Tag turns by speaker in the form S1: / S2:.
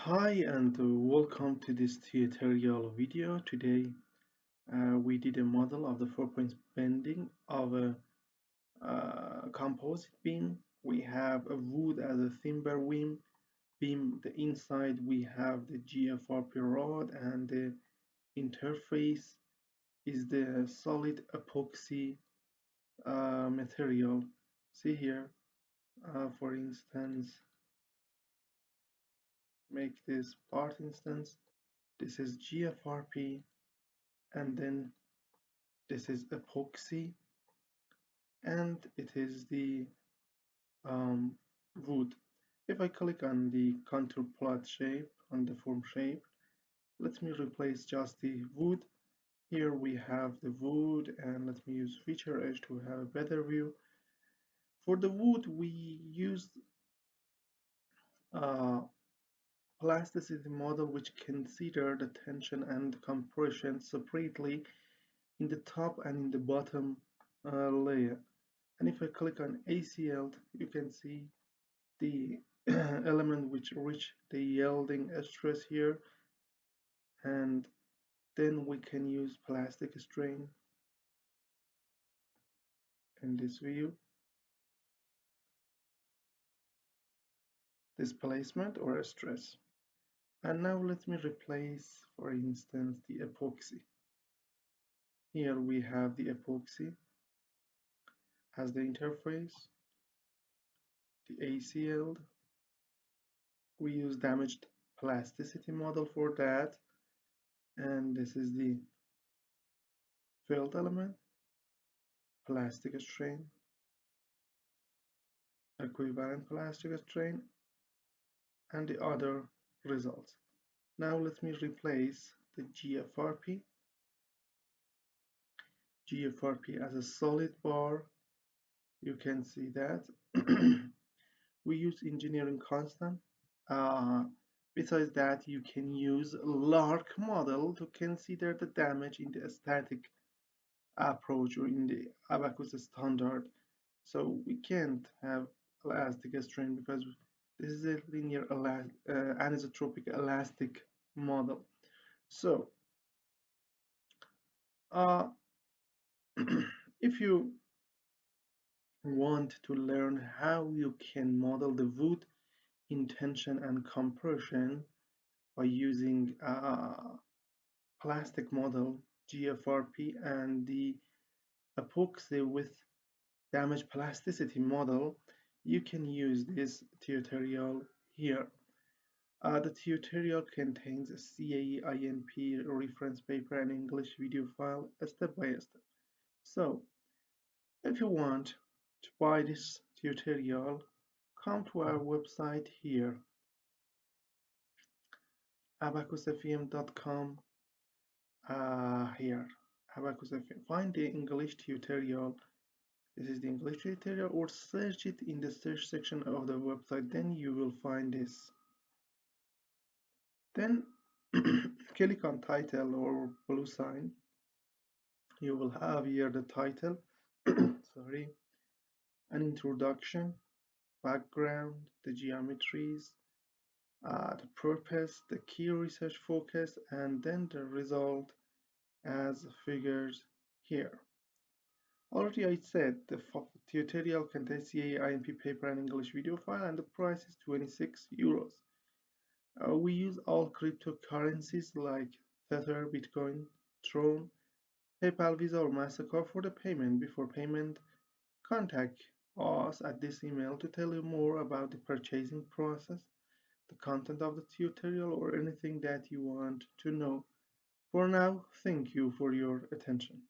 S1: Hi and welcome to this tutorial video. Today we did a model of the 4-point bending of a composite beam. We have a wood as a timber beam. The inside we have the GFRP rod and the interface is the solid epoxy material. See here, for instance, make this part instance. This is GFRP and then this is epoxy and it is the wood. If I click on the contour plot shape on the form shape, let me replace just the wood. Here we have the wood and let me use feature edge to have a better view. For the wood we used a plasticity model which consider the tension and compression separately in the top and in the bottom layer. And if I click on ACL, you can see the element which reach the yielding stress here, and then we can use plastic strain in this view, displacement or stress. And now let me replace, for instance, the epoxy. Here we have the epoxy as the interface, the ACL. We use damaged plasticity model for that, and this is the filled element, plastic strain, equivalent plastic strain, and the other results. Now let me replace the GFRP as a solid bar. You can see that. We use engineering constant. Uh, Besides that, you can use LARC model to consider the damage in the static approach or in the Abacus standard. So we can't have elastic strain because this is a linear anisotropic elastic model. So uh, if you want to learn how you can model the wood in tension and compression by using plastic model GFRP and the epoxy with damage plasticity model, you can use this tutorial here. The tutorial contains a CAE-INP reference paper and English video file step by step. So if you want to buy this tutorial, come to our website here, abacusfm.com. Here, abacusfm. Find the English tutorial. This is the English tutorial, or search it in the search section of the website. Then you will find this. Then click on title or blue sign. You will have here the title, sorry, an introduction, background, the geometries, the purpose, the key research focus, and then the result as figures here. Already I said the tutorial contains CAE-INP paper and English video file, and the price is 26 euros. We use all cryptocurrencies like Tether, Bitcoin, Tron, PayPal, Visa, or MasterCard for the payment. Before payment, contact us at this email to tell you more about the purchasing process, the content of the tutorial, or anything that you want to know. For now, thank you for your attention.